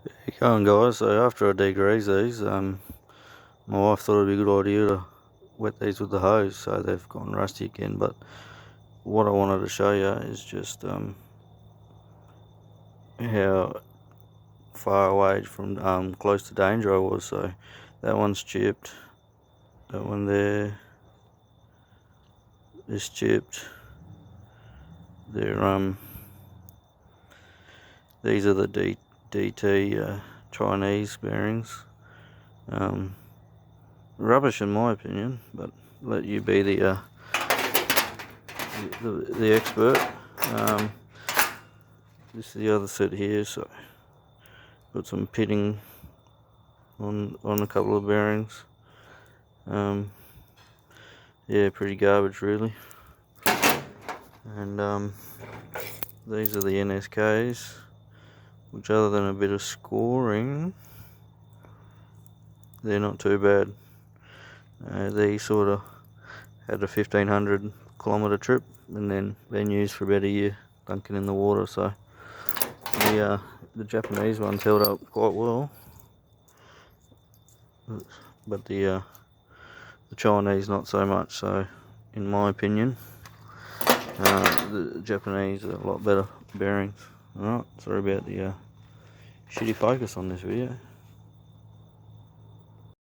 How you going, guys? So after I degrease these, my wife thought it'd be a good idea to wet these with the hose, so they've gone rusty again. But what I wanted to show you is just how far away from close to danger I was. So that one's chipped, that one there is chipped. They're these are the DT Chinese bearings. Rubbish in my opinion, but let you be the expert. This is the other set here, so got some pitting on a couple of bearings. Yeah, pretty garbage really. And these are the NSKs, which other than a bit of scoring, they're not too bad. They sort of had a 1500 kilometre trip and then been used for about a year dunking in the water, so the Japanese ones held up quite well, but the Chinese not so much. So in my opinion, the Japanese are a lot better bearings. Alright, sorry about the shitty focus on this video.